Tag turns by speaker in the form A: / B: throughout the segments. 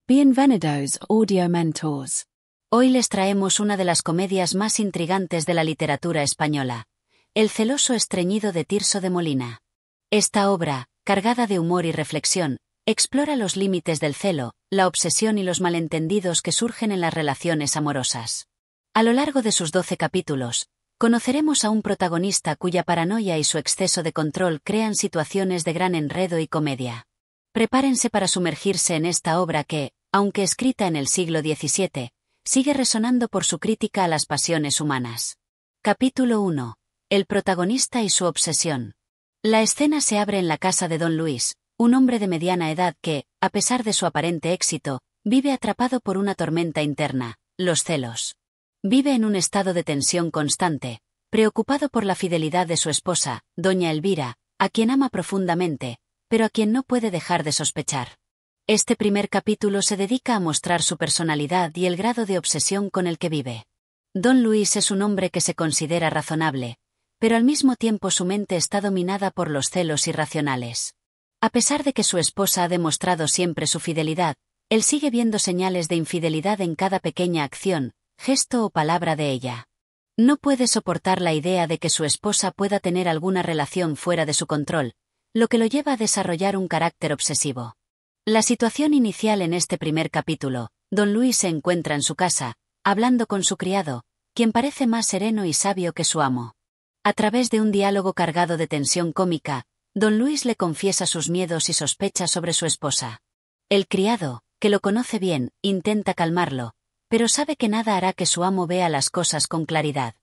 A: Bienvenidos, Audio Mentors.
B: Hoy les traemos una de las comedias más intrigantes de la literatura española, El celoso estreñido de Tirso de Molina. Esta obra, cargada de humor y reflexión, explora los límites del celo, la obsesión y los malentendidos que surgen en las relaciones amorosas. A lo largo de sus 12 capítulos, conoceremos a un protagonista cuya paranoia y su exceso de control crean situaciones de gran enredo y comedia. Prepárense para sumergirse en esta obra que, aunque escrita en el siglo XVII, sigue resonando por su crítica a las pasiones humanas. Capítulo 1. El protagonista y su obsesión. La escena se abre en la casa de Don Luis, un hombre de mediana edad que, a pesar de su aparente éxito, vive atrapado por una tormenta interna, los celos. Vive en un estado de tensión constante, preocupado por la fidelidad de su esposa, doña Elvira, a quien ama profundamente, pero a quien no puede dejar de sospechar. Este primer capítulo se dedica a mostrar su personalidad y el grado de obsesión con el que vive. Don Luis es un hombre que se considera razonable, pero al mismo tiempo su mente está dominada por los celos irracionales. A pesar de que su esposa ha demostrado siempre su fidelidad, él sigue viendo señales de infidelidad en cada pequeña acción, gesto o palabra de ella. No puede soportar la idea de que su esposa pueda tener alguna relación fuera de su control, lo que lo lleva a desarrollar un carácter obsesivo. La situación inicial en este primer capítulo, Don Luis se encuentra en su casa, hablando con su criado, quien parece más sereno y sabio que su amo. A través de un diálogo cargado de tensión cómica, Don Luis le confiesa sus miedos y sospechas sobre su esposa. El criado, que lo conoce bien, intenta calmarlo, pero sabe que nada hará que su amo vea las cosas con claridad.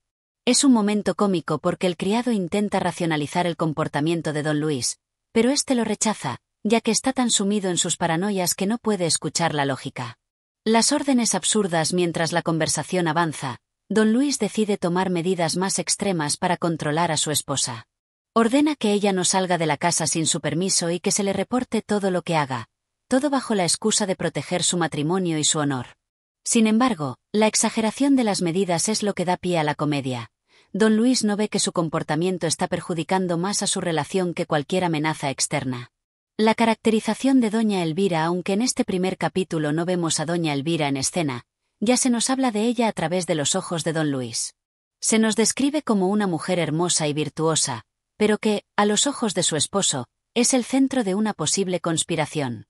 B: Es un momento cómico porque el criado intenta racionalizar el comportamiento de Don Luis, pero éste lo rechaza, ya que está tan sumido en sus paranoias que no puede escuchar la lógica. Las órdenes absurdas mientras la conversación avanza, Don Luis decide tomar medidas más extremas para controlar a su esposa. Ordena que ella no salga de la casa sin su permiso y que se le reporte todo lo que haga, todo bajo la excusa de proteger su matrimonio y su honor. Sin embargo, la exageración de las medidas es lo que da pie a la comedia. Don Luis no ve que su comportamiento está perjudicando más a su relación que cualquier amenaza externa. La caracterización de doña Elvira, aunque en este primer capítulo no vemos a doña Elvira en escena, ya se nos habla de ella a través de los ojos de Don Luis. Se nos describe como una mujer hermosa y virtuosa, pero que, a los ojos de su esposo, es el centro de una posible conspiración.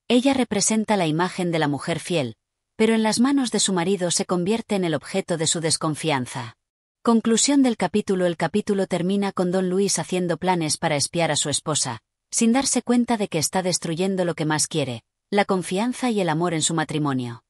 B: Ella representa la imagen de la mujer fiel, pero en las manos de su marido se convierte en el objeto de su desconfianza. Conclusión del capítulo. El capítulo termina con Don Luis haciendo planes para espiar a su esposa, sin darse cuenta de que está destruyendo lo que más quiere, la confianza y el amor en su matrimonio.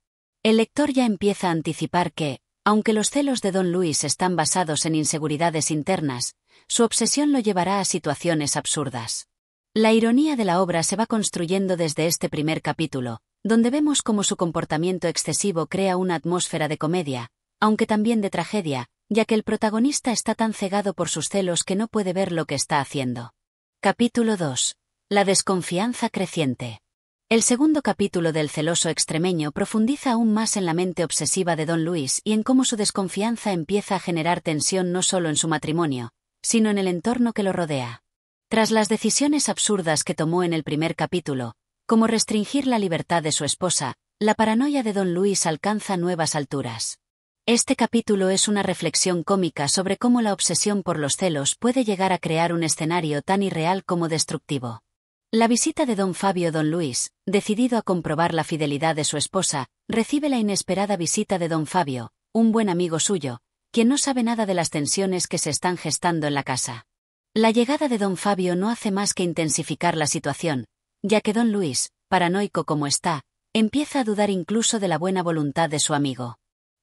B: El lector ya empieza a anticipar que, aunque los celos de Don Luis están basados en inseguridades internas, su obsesión lo llevará a situaciones absurdas. La ironía de la obra se va construyendo desde este primer capítulo, donde vemos cómo su comportamiento excesivo crea una atmósfera de comedia, aunque también de tragedia, ya que el protagonista está tan cegado por sus celos que no puede ver lo que está haciendo. Capítulo 2. La desconfianza creciente. El segundo capítulo del celoso extremeño profundiza aún más en la mente obsesiva de Don Luis y en cómo su desconfianza empieza a generar tensión no solo en su matrimonio, sino en el entorno que lo rodea. Tras las decisiones absurdas que tomó en el primer capítulo, como restringir la libertad de su esposa, la paranoia de Don Luis alcanza nuevas alturas. Este capítulo es una reflexión cómica sobre cómo la obsesión por los celos puede llegar a crear un escenario tan irreal como destructivo. La visita de don Fabio. Don Luis, decidido a comprobar la fidelidad de su esposa, recibe la inesperada visita de don Fabio, un buen amigo suyo, quien no sabe nada de las tensiones que se están gestando en la casa. La llegada de don Fabio no hace más que intensificar la situación, ya que don Luis, paranoico como está, empieza a dudar incluso de la buena voluntad de su amigo.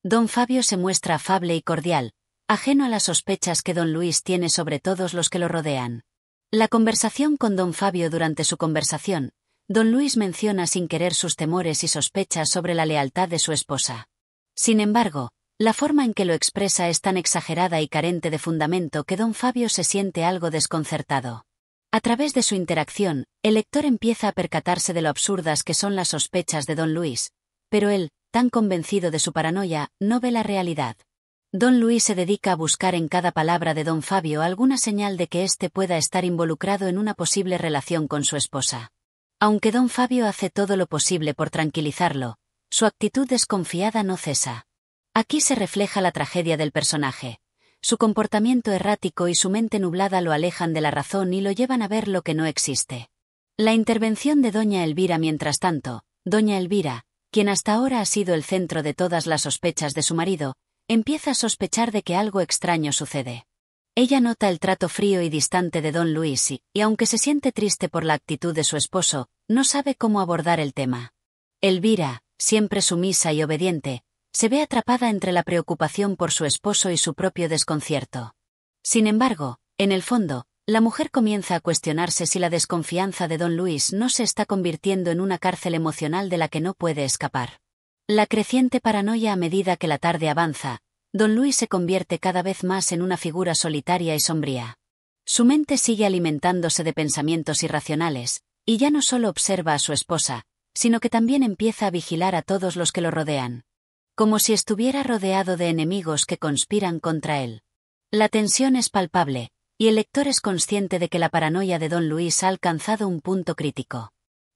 B: Don Fabio se muestra afable y cordial, ajeno a las sospechas que don Luis tiene sobre todos los que lo rodean. La conversación con don Fabio. Durante su conversación, don Luis menciona sin querer sus temores y sospechas sobre la lealtad de su esposa. Sin embargo, la forma en que lo expresa es tan exagerada y carente de fundamento que don Fabio se siente algo desconcertado. A través de su interacción, el lector empieza a percatarse de lo absurdas que son las sospechas de don Luis, pero él, tan convencido de su paranoia, no ve la realidad. Don Luis se dedica a buscar en cada palabra de don Fabio alguna señal de que éste pueda estar involucrado en una posible relación con su esposa. Aunque don Fabio hace todo lo posible por tranquilizarlo, su actitud desconfiada no cesa. Aquí se refleja la tragedia del personaje. Su comportamiento errático y su mente nublada lo alejan de la razón y lo llevan a ver lo que no existe. La intervención de doña Elvira mientras tanto, doña Elvira, quien hasta ahora ha sido el centro de todas las sospechas de su marido, empieza a sospechar de que algo extraño sucede. Ella nota el trato frío y distante de don Luis y aunque se siente triste por la actitud de su esposo, no sabe cómo abordar el tema. Elvira, siempre sumisa y obediente, se ve atrapada entre la preocupación por su esposo y su propio desconcierto. Sin embargo, en el fondo, la mujer comienza a cuestionarse si la desconfianza de don Luis no se está convirtiendo en una cárcel emocional de la que no puede escapar. La creciente paranoia a medida que la tarde avanza, don Luis se convierte cada vez más en una figura solitaria y sombría. Su mente sigue alimentándose de pensamientos irracionales, y ya no solo observa a su esposa, sino que también empieza a vigilar a todos los que lo rodean. Como si estuviera rodeado de enemigos que conspiran contra él. La tensión es palpable, y el lector es consciente de que la paranoia de don Luis ha alcanzado un punto crítico.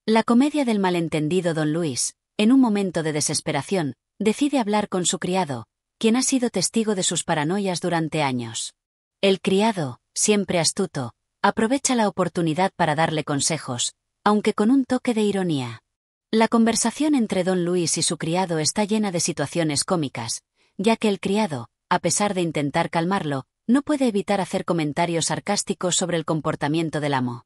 B: La comedia del malentendido don Luis, en un momento de desesperación, decide hablar con su criado, quien ha sido testigo de sus paranoias durante años. El criado, siempre astuto, aprovecha la oportunidad para darle consejos, aunque con un toque de ironía. La conversación entre don Luis y su criado está llena de situaciones cómicas, ya que el criado, a pesar de intentar calmarlo, no puede evitar hacer comentarios sarcásticos sobre el comportamiento del amo.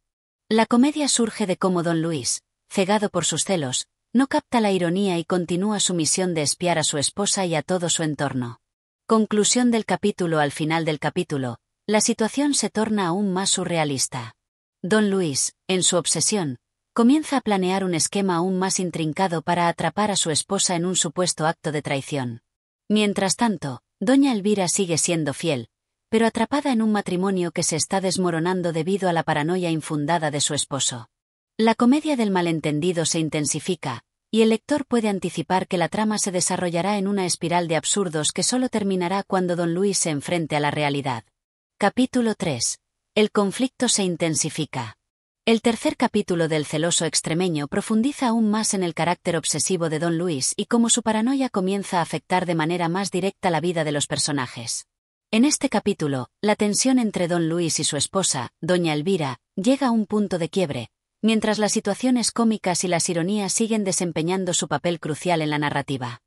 B: La comedia surge de cómo don Luis, cegado por sus celos, no capta la ironía y continúa su misión de espiar a su esposa y a todo su entorno. Conclusión del capítulo. Al final del capítulo, la situación se torna aún más surrealista. Don Luis, en su obsesión, comienza a planear un esquema aún más intrincado para atrapar a su esposa en un supuesto acto de traición. Mientras tanto, doña Elvira sigue siendo fiel, pero atrapada en un matrimonio que se está desmoronando debido a la paranoia infundada de su esposo. La comedia del malentendido se intensifica, y el lector puede anticipar que la trama se desarrollará en una espiral de absurdos que solo terminará cuando don Luis se enfrente a la realidad. Capítulo 3. El conflicto se intensifica. El tercer capítulo del celoso extremeño profundiza aún más en el carácter obsesivo de don Luis y cómo su paranoia comienza a afectar de manera más directa la vida de los personajes. En este capítulo, la tensión entre don Luis y su esposa, doña Elvira, llega a un punto de quiebre, mientras las situaciones cómicas y las ironías siguen desempeñando su papel crucial en la narrativa.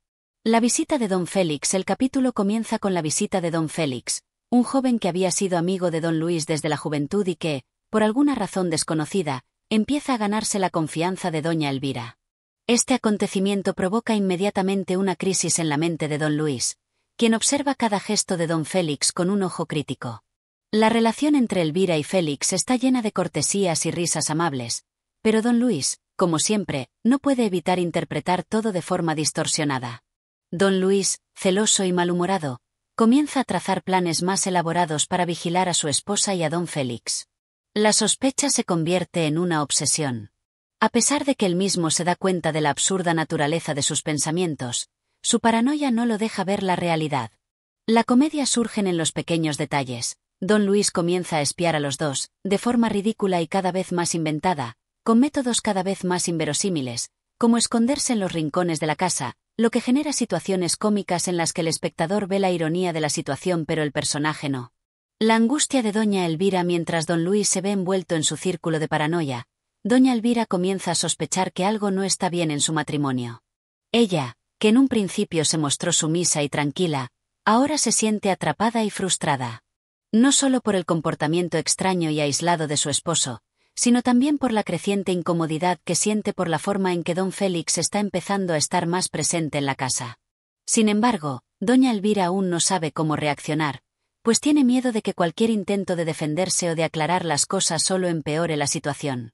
B: La visita de don Félix. El capítulo comienza con la visita de don Félix, un joven que había sido amigo de don Luis desde la juventud y que, por alguna razón desconocida, empieza a ganarse la confianza de doña Elvira. Este acontecimiento provoca inmediatamente una crisis en la mente de don Luis, quien observa cada gesto de don Félix con un ojo crítico. La relación entre Elvira y Félix está llena de cortesías y risas amables, pero don Luis, como siempre, no puede evitar interpretar todo de forma distorsionada. Don Luis, celoso y malhumorado, comienza a trazar planes más elaborados para vigilar a su esposa y a don Félix. La sospecha se convierte en una obsesión. A pesar de que él mismo se da cuenta de la absurda naturaleza de sus pensamientos, su paranoia no lo deja ver la realidad. La comedia surge en los pequeños detalles. Don Luis comienza a espiar a los dos, de forma ridícula y cada vez más inventada, con métodos cada vez más inverosímiles, como esconderse en los rincones de la casa, lo que genera situaciones cómicas en las que el espectador ve la ironía de la situación pero el personaje no. La angustia de doña Elvira mientras don Luis se ve envuelto en su círculo de paranoia. Doña Elvira comienza a sospechar que algo no está bien en su matrimonio. Ella, que en un principio se mostró sumisa y tranquila, ahora se siente atrapada y frustrada. No solo por el comportamiento extraño y aislado de su esposo, sino también por la creciente incomodidad que siente por la forma en que don Félix está empezando a estar más presente en la casa. Sin embargo, doña Elvira aún no sabe cómo reaccionar, pues tiene miedo de que cualquier intento de defenderse o de aclarar las cosas solo empeore la situación.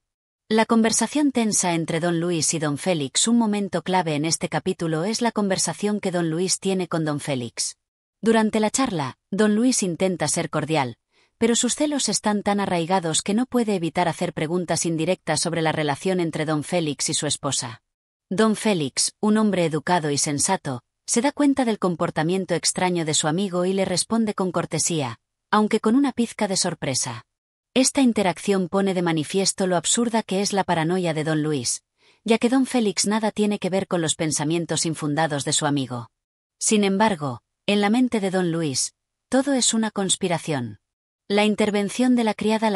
B: La conversación tensa entre don Luis y don Félix. Un momento clave en este capítulo es la conversación que don Luis tiene con don Félix. Durante la charla, don Luis intenta ser cordial, pero sus celos están tan arraigados que no puede evitar hacer preguntas indirectas sobre la relación entre don Félix y su esposa. Don Félix, un hombre educado y sensato, se da cuenta del comportamiento extraño de su amigo y le responde con cortesía, aunque con una pizca de sorpresa. Esta interacción pone de manifiesto lo absurda que es la paranoia de don Luis, ya que don Félix nada tiene que ver con los pensamientos infundados de su amigo. Sin embargo, en la mente de don Luis, todo es una conspiración. La intervención de la criada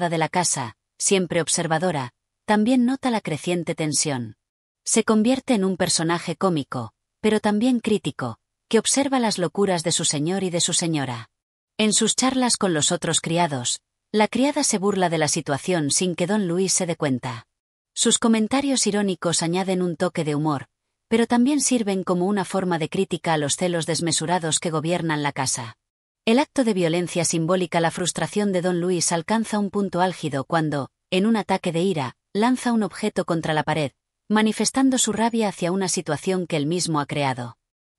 B: de la casa, siempre observadora, también nota la creciente tensión. Se convierte en un personaje cómico, pero también crítico, que observa las locuras de su señor y de su señora. En sus charlas con los otros criados, la criada se burla de la situación sin que don Luis se dé cuenta. Sus comentarios irónicos añaden un toque de humor, pero también sirven como una forma de crítica a los celos desmesurados que gobiernan la casa. El acto de violencia simbólica. La frustración de don Luis alcanza un punto álgido cuando, en un ataque de ira, lanza un objeto contra la pared, manifestando su rabia hacia una situación que él mismo ha creado.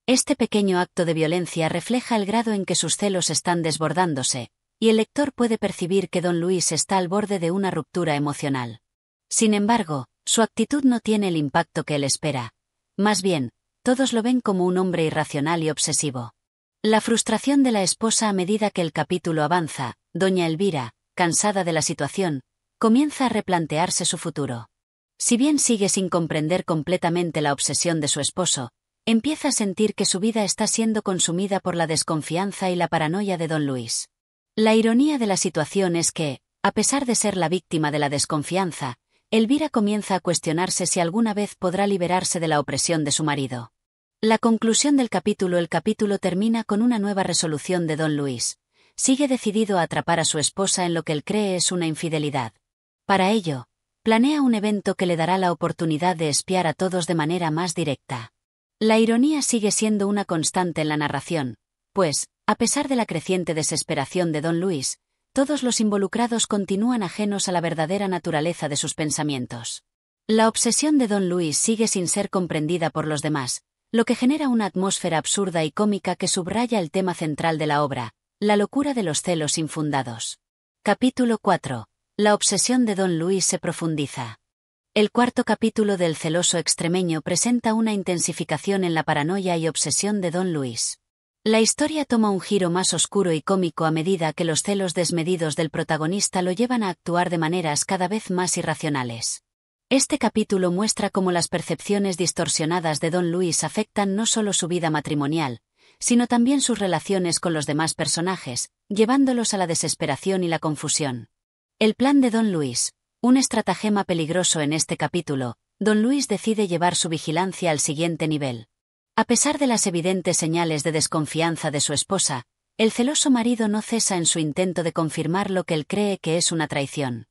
B: Este pequeño acto de violencia refleja el grado en que sus celos están desbordándose, y el lector puede percibir que don Luis está al borde de una ruptura emocional. Sin embargo, su actitud no tiene el impacto que él espera. Más bien, todos lo ven como un hombre irracional y obsesivo. La frustración de la esposa. A medida que el capítulo avanza, doña Elvira, cansada de la situación, comienza a replantearse su futuro. Si bien sigue sin comprender completamente la obsesión de su esposo, empieza a sentir que su vida está siendo consumida por la desconfianza y la paranoia de don Luis. La ironía de la situación es que, a pesar de ser la víctima de la desconfianza, Elvira comienza a cuestionarse si alguna vez podrá liberarse de la opresión de su marido. La conclusión del capítulo. El capítulo termina con una nueva resolución de don Luis. Sigue decidido a atrapar a su esposa en lo que él cree es una infidelidad. Para ello, planea un evento que le dará la oportunidad de espiar a todos de manera más directa. La ironía sigue siendo una constante en la narración, pues, a pesar de la creciente desesperación de don Luis, todos los involucrados continúan ajenos a la verdadera naturaleza de sus pensamientos. La obsesión de don Luis sigue sin ser comprendida por los demás, lo que genera una atmósfera absurda y cómica que subraya el tema central de la obra, la locura de los celos infundados. Capítulo 4. La obsesión de don Luis se profundiza. El cuarto capítulo del celoso extremeño presenta una intensificación en la paranoia y obsesión de don Luis. La historia toma un giro más oscuro y cómico a medida que los celos desmedidos del protagonista lo llevan a actuar de maneras cada vez más irracionales. Este capítulo muestra cómo las percepciones distorsionadas de don Luis afectan no solo su vida matrimonial, sino también sus relaciones con los demás personajes, llevándolos a la desesperación y la confusión. El plan de don Luis, un estratagema peligroso. En este capítulo, don Luis decide llevar su vigilancia al siguiente nivel. A pesar de las evidentes señales de desconfianza de su esposa, el celoso marido no cesa en su intento de confirmar lo que él cree que es una traición.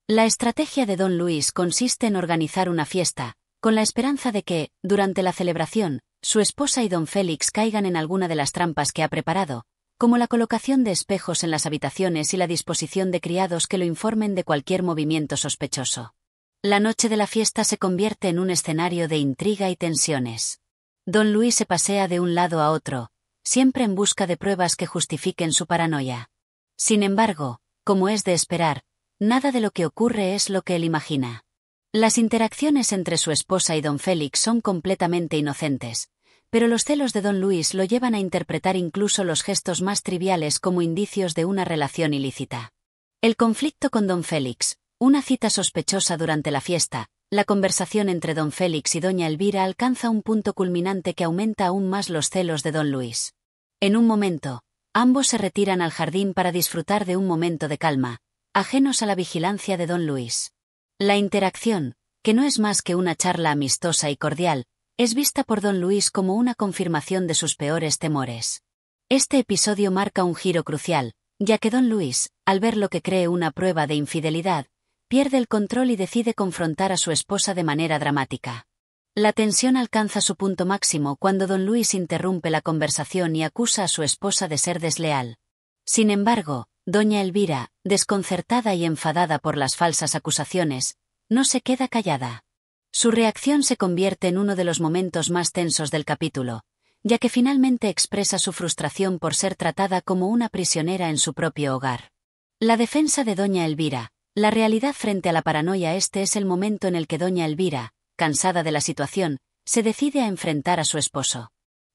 B: La estrategia de don Luis consiste en organizar una fiesta, con la esperanza de que, durante la celebración, su esposa y don Félix caigan en alguna de las trampas que ha preparado, como la colocación de espejos en las habitaciones y la disposición de criados que lo informen de cualquier movimiento sospechoso. La noche de la fiesta se convierte en un escenario de intriga y tensiones. Don Luis se pasea de un lado a otro, siempre en busca de pruebas que justifiquen su paranoia. Sin embargo, como es de esperar, nada de lo que ocurre es lo que él imagina. Las interacciones entre su esposa y don Félix son completamente inocentes, pero los celos de don Luis lo llevan a interpretar incluso los gestos más triviales como indicios de una relación ilícita. El conflicto con don Félix, una cita sospechosa durante la fiesta, la conversación entre don Félix y doña Elvira alcanza un punto culminante que aumenta aún más los celos de don Luis. En un momento, ambos se retiran al jardín para disfrutar de un momento de calma, ajenos a la vigilancia de don Luis. La interacción, que no es más que una charla amistosa y cordial, es vista por don Luis como una confirmación de sus peores temores. Este episodio marca un giro crucial, ya que don Luis, al ver lo que cree una prueba de infidelidad, pierde el control y decide confrontar a su esposa de manera dramática. La tensión alcanza su punto máximo cuando don Luis interrumpe la conversación y acusa a su esposa de ser desleal. Sin embargo, doña Elvira, desconcertada y enfadada por las falsas acusaciones, no se queda callada. Su reacción se convierte en uno de los momentos más tensos del capítulo, ya que finalmente expresa su frustración por ser tratada como una prisionera en su propio hogar. La defensa de doña Elvira. La realidad frente a la paranoia. Este es el momento en el que doña Elvira, cansada de la situación, se decide a enfrentar a su esposo.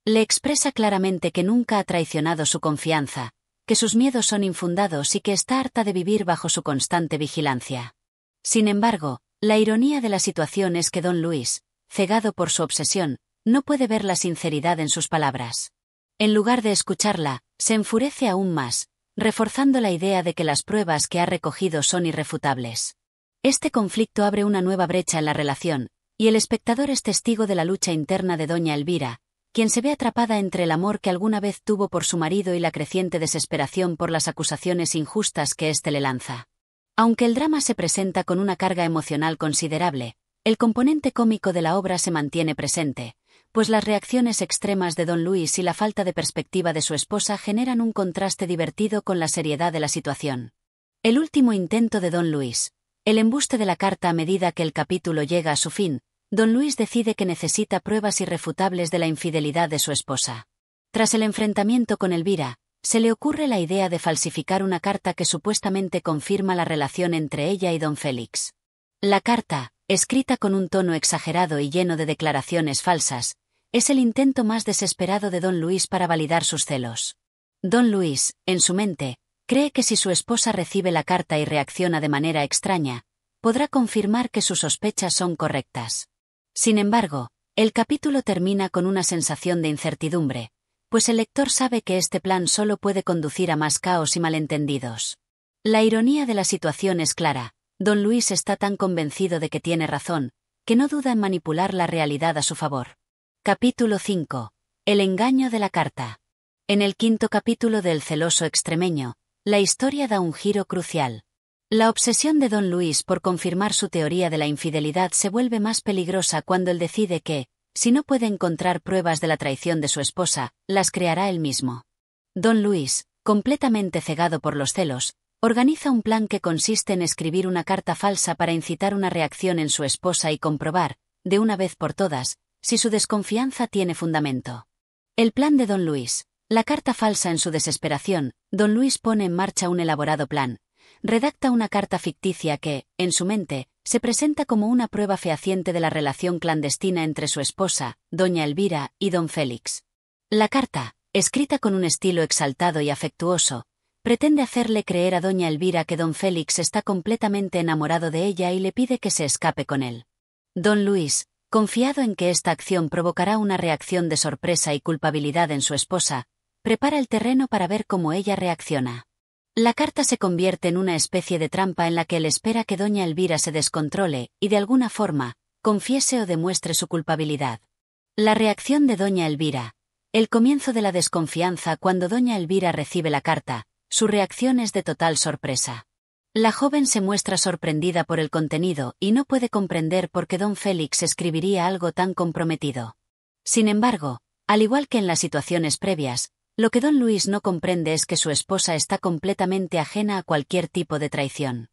B: Le expresa claramente que nunca ha traicionado su confianza, que sus miedos son infundados y que está harta de vivir bajo su constante vigilancia. Sin embargo, la ironía de la situación es que don Luis, cegado por su obsesión, no puede ver la sinceridad en sus palabras. En lugar de escucharla, se enfurece aún más, reforzando la idea de que las pruebas que ha recogido son irrefutables. Este conflicto abre una nueva brecha en la relación, y el espectador es testigo de la lucha interna de doña Elvira, quien se ve atrapada entre el amor que alguna vez tuvo por su marido y la creciente desesperación por las acusaciones injustas que éste le lanza. Aunque el drama se presenta con una carga emocional considerable, el componente cómico de la obra se mantiene presente, pues las reacciones extremas de don Luis y la falta de perspectiva de su esposa generan un contraste divertido con la seriedad de la situación. El último intento de don Luis. El embuste de la carta. A medida que el capítulo llega a su fin, don Luis decide que necesita pruebas irrefutables de la infidelidad de su esposa. Tras el enfrentamiento con Elvira, se le ocurre la idea de falsificar una carta que supuestamente confirma la relación entre ella y don Félix. La carta, escrita con un tono exagerado y lleno de declaraciones falsas, es el intento más desesperado de don Luis para validar sus celos. Don Luis, en su mente, cree que si su esposa recibe la carta y reacciona de manera extraña, podrá confirmar que sus sospechas son correctas. Sin embargo, el capítulo termina con una sensación de incertidumbre, pues el lector sabe que este plan solo puede conducir a más caos y malentendidos. La ironía de la situación es clara. Don Luis está tan convencido de que tiene razón, que no duda en manipular la realidad a su favor. Capítulo 5. El engaño de la carta. En el quinto capítulo de El celoso extremeño, la historia da un giro crucial. La obsesión de don Luis por confirmar su teoría de la infidelidad se vuelve más peligrosa cuando él decide que, si no puede encontrar pruebas de la traición de su esposa, las creará él mismo. Don Luis, completamente cegado por los celos, organiza un plan que consiste en escribir una carta falsa para incitar una reacción en su esposa y comprobar, de una vez por todas, si su desconfianza tiene fundamento. El plan de don Luis. La carta falsa. En su desesperación, don Luis pone en marcha un elaborado plan. Redacta una carta ficticia que, en su mente, se presenta como una prueba fehaciente de la relación clandestina entre su esposa, doña Elvira, y don Félix. La carta, escrita con un estilo exaltado y afectuoso, pretende hacerle creer a doña Elvira que don Félix está completamente enamorado de ella y le pide que se escape con él. Don Luis, confiado en que esta acción provocará una reacción de sorpresa y culpabilidad en su esposa, prepara el terreno para ver cómo ella reacciona. La carta se convierte en una especie de trampa en la que él espera que doña Elvira se descontrole y de alguna forma, confiese o demuestre su culpabilidad. La reacción de doña Elvira. El comienzo de la desconfianza. Cuando doña Elvira recibe la carta, su reacción es de total sorpresa. La joven se muestra sorprendida por el contenido y no puede comprender por qué don Félix escribiría algo tan comprometido. Sin embargo, al igual que en las situaciones previas, lo que don Luis no comprende es que su esposa está completamente ajena a cualquier tipo de traición.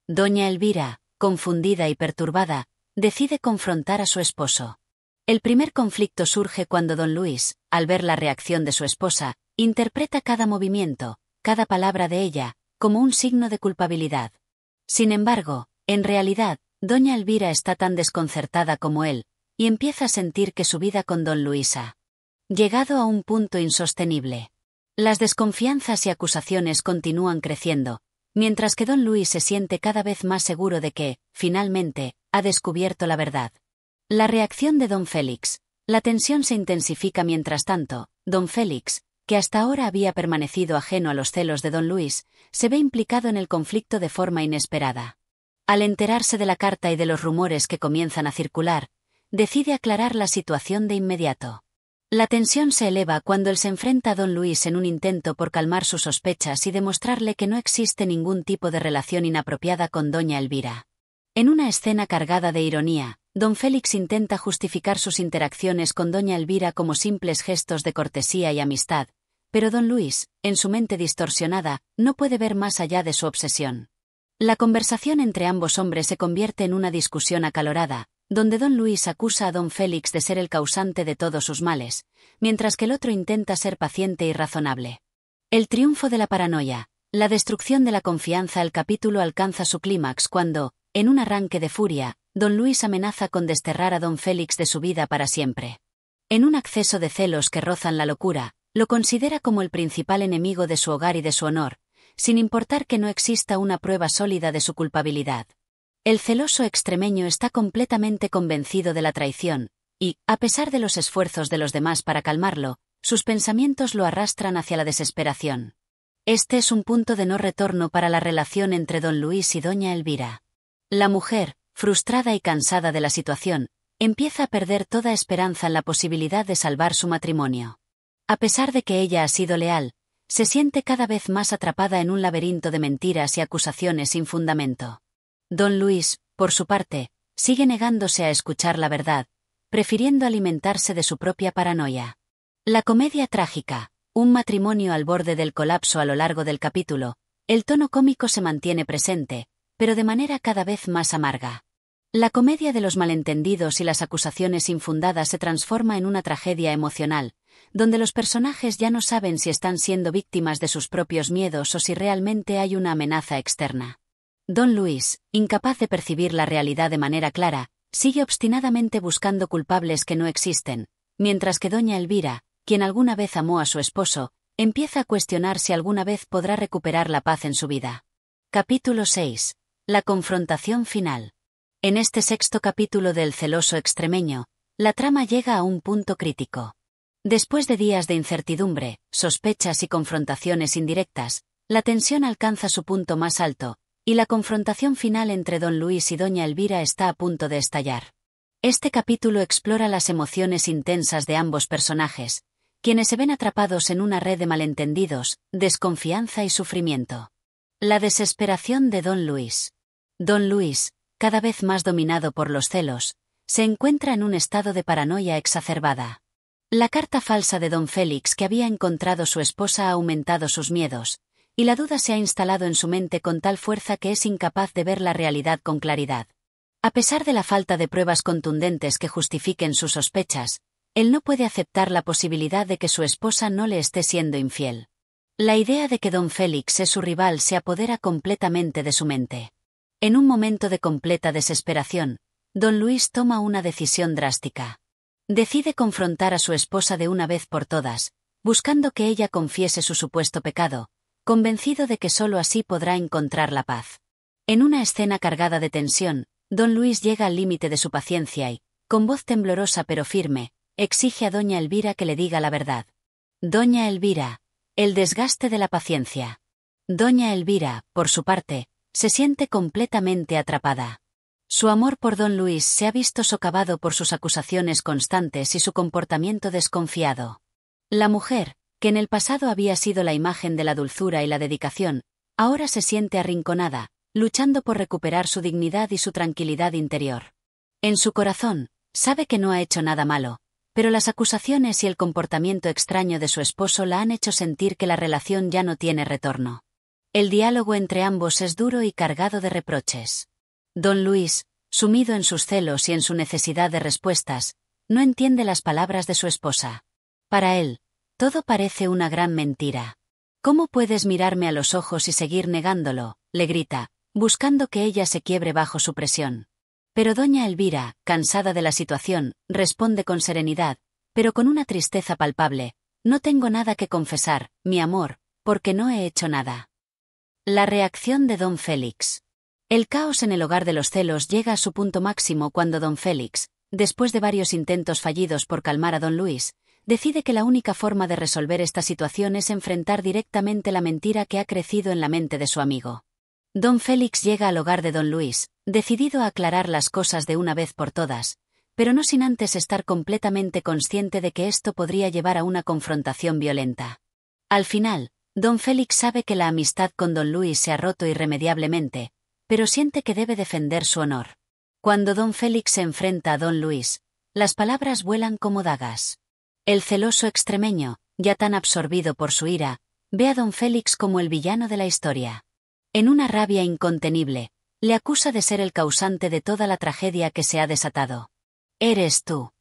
B: Doña Elvira, confundida y perturbada, decide confrontar a su esposo. El primer conflicto surge cuando don Luis, al ver la reacción de su esposa, interpreta cada movimiento, cada palabra de ella, como un signo de culpabilidad. Sin embargo, en realidad, doña Elvira está tan desconcertada como él, y empieza a sentir que su vida con don Luis ha llegado a un punto insostenible. Las desconfianzas y acusaciones continúan creciendo, mientras que don Luis se siente cada vez más seguro de que, finalmente, ha descubierto la verdad. La reacción de don Félix. La tensión se intensifica mientras tanto. Don Félix, que hasta ahora había permanecido ajeno a los celos de don Luis, se ve implicado en el conflicto de forma inesperada. Al enterarse de la carta y de los rumores que comienzan a circular, decide aclarar la situación de inmediato. La tensión se eleva cuando él se enfrenta a don Luis en un intento por calmar sus sospechas y demostrarle que no existe ningún tipo de relación inapropiada con doña Elvira. En una escena cargada de ironía, don Félix intenta justificar sus interacciones con doña Elvira como simples gestos de cortesía y amistad, pero don Luis, en su mente distorsionada, no puede ver más allá de su obsesión. La conversación entre ambos hombres se convierte en una discusión acalorada, donde don Luis acusa a don Félix de ser el causante de todos sus males, mientras que el otro intenta ser paciente y razonable. El triunfo de la paranoia, la destrucción de la confianza. El capítulo alcanza su clímax cuando, en un arranque de furia, don Luis amenaza con desterrar a don Félix de su vida para siempre. En un acceso de celos que rozan la locura, lo considera como el principal enemigo de su hogar y de su honor, sin importar que no exista una prueba sólida de su culpabilidad. El celoso extremeño está completamente convencido de la traición, y, a pesar de los esfuerzos de los demás para calmarlo, sus pensamientos lo arrastran hacia la desesperación. Este es un punto de no retorno para la relación entre don Luis y doña Elvira. La mujer, frustrada y cansada de la situación, empieza a perder toda esperanza en la posibilidad de salvar su matrimonio. A pesar de que ella ha sido leal, se siente cada vez más atrapada en un laberinto de mentiras y acusaciones sin fundamento. Don Luis, por su parte, sigue negándose a escuchar la verdad, prefiriendo alimentarse de su propia paranoia. La comedia trágica, un matrimonio al borde del colapso a lo largo del capítulo, el tono cómico se mantiene presente, pero de manera cada vez más amarga. La comedia de los malentendidos y las acusaciones infundadas se transforma en una tragedia emocional, donde los personajes ya no saben si están siendo víctimas de sus propios miedos o si realmente hay una amenaza externa. Don Luis, incapaz de percibir la realidad de manera clara, sigue obstinadamente buscando culpables que no existen, mientras que doña Elvira, quien alguna vez amó a su esposo, empieza a cuestionar si alguna vez podrá recuperar la paz en su vida. Capítulo 6. La confrontación final. En este sexto capítulo del celoso extremeño, la trama llega a un punto crítico. Después de días de incertidumbre, sospechas y confrontaciones indirectas, la tensión alcanza su punto más alto, y la confrontación final entre don Luis y doña Elvira está a punto de estallar. Este capítulo explora las emociones intensas de ambos personajes, quienes se ven atrapados en una red de malentendidos, desconfianza y sufrimiento. La desesperación de don Luis. Don Luis, cada vez más dominado por los celos, se encuentra en un estado de paranoia exacerbada. La carta falsa de don Félix que había encontrado su esposa ha aumentado sus miedos, y la duda se ha instalado en su mente con tal fuerza que es incapaz de ver la realidad con claridad. A pesar de la falta de pruebas contundentes que justifiquen sus sospechas, él no puede aceptar la posibilidad de que su esposa no le esté siendo infiel. La idea de que don Félix es su rival se apodera completamente de su mente. En un momento de completa desesperación, don Luis toma una decisión drástica. Decide confrontar a su esposa de una vez por todas, buscando que ella confiese su supuesto pecado, convencido de que sólo así podrá encontrar la paz. En una escena cargada de tensión, don Luis llega al límite de su paciencia y, con voz temblorosa pero firme, exige a doña Elvira que le diga la verdad. Doña Elvira, el desgaste de la paciencia. Doña Elvira, por su parte, se siente completamente atrapada. Su amor por don Luis se ha visto socavado por sus acusaciones constantes y su comportamiento desconfiado. La mujer, que en el pasado había sido la imagen de la dulzura y la dedicación, ahora se siente arrinconada, luchando por recuperar su dignidad y su tranquilidad interior. En su corazón, sabe que no ha hecho nada malo, pero las acusaciones y el comportamiento extraño de su esposo la han hecho sentir que la relación ya no tiene retorno. El diálogo entre ambos es duro y cargado de reproches. Don Luis, sumido en sus celos y en su necesidad de respuestas, no entiende las palabras de su esposa. Para él, todo parece una gran mentira. ¿Cómo puedes mirarme a los ojos y seguir negándolo?, le grita, buscando que ella se quiebre bajo su presión. Pero doña Elvira, cansada de la situación, responde con serenidad, pero con una tristeza palpable: no tengo nada que confesar, mi amor, porque no he hecho nada. La reacción de don Félix. El caos en el hogar de los celos llega a su punto máximo cuando don Félix, después de varios intentos fallidos por calmar a don Luis, decide que la única forma de resolver esta situación es enfrentar directamente la mentira que ha crecido en la mente de su amigo. Don Félix llega al hogar de don Luis, decidido a aclarar las cosas de una vez por todas, pero no sin antes estar completamente consciente de que esto podría llevar a una confrontación violenta. Al final, don Félix sabe que la amistad con don Luis se ha roto irremediablemente, pero siente que debe defender su honor. Cuando don Félix se enfrenta a don Luis, las palabras vuelan como dagas. El celoso extremeño, ya tan absorbido por su ira, ve a don Félix como el villano de la historia. En una rabia incontenible, le acusa de ser el causante de toda la tragedia que se ha desatado. «Eres tú,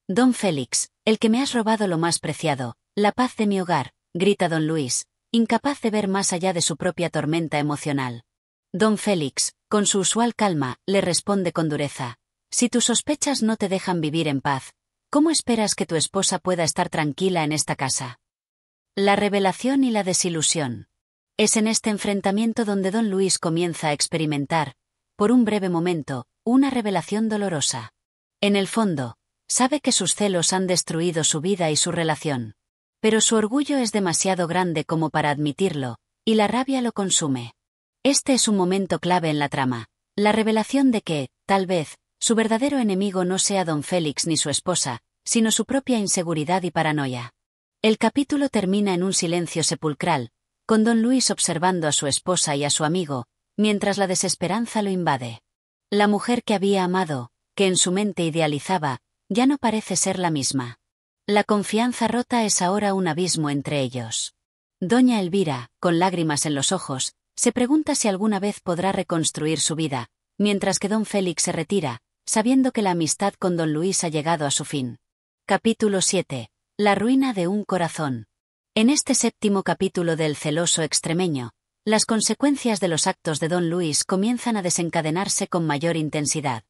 B: don Félix, el que me has robado lo más preciado, la paz de mi hogar», grita don Luis, incapaz de ver más allá de su propia tormenta emocional. Don Félix, con su usual calma, le responde con dureza: «Si tus sospechas no te dejan vivir en paz, ¿cómo esperas que tu esposa pueda estar tranquila en esta casa?». La revelación y la desilusión. Es en este enfrentamiento donde don Luis comienza a experimentar, por un breve momento, una revelación dolorosa. En el fondo, sabe que sus celos han destruido su vida y su relación. Pero su orgullo es demasiado grande como para admitirlo, y la rabia lo consume. Este es un momento clave en la trama, la revelación de que, tal vez, su verdadero enemigo no sea don Félix ni su esposa, sino su propia inseguridad y paranoia. El capítulo termina en un silencio sepulcral, con don Luis observando a su esposa y a su amigo, mientras la desesperanza lo invade. La mujer que había amado, que en su mente idealizaba, ya no parece ser la misma. La confianza rota es ahora un abismo entre ellos. Doña Elvira, con lágrimas en los ojos, se pregunta si alguna vez podrá reconstruir su vida, mientras que don Félix se retira, sabiendo que la amistad con don Luis ha llegado a su fin. Capítulo 7. La ruina de un corazón. En este séptimo capítulo del celoso extremeño, las consecuencias de los actos de don Luis comienzan a desencadenarse con mayor intensidad.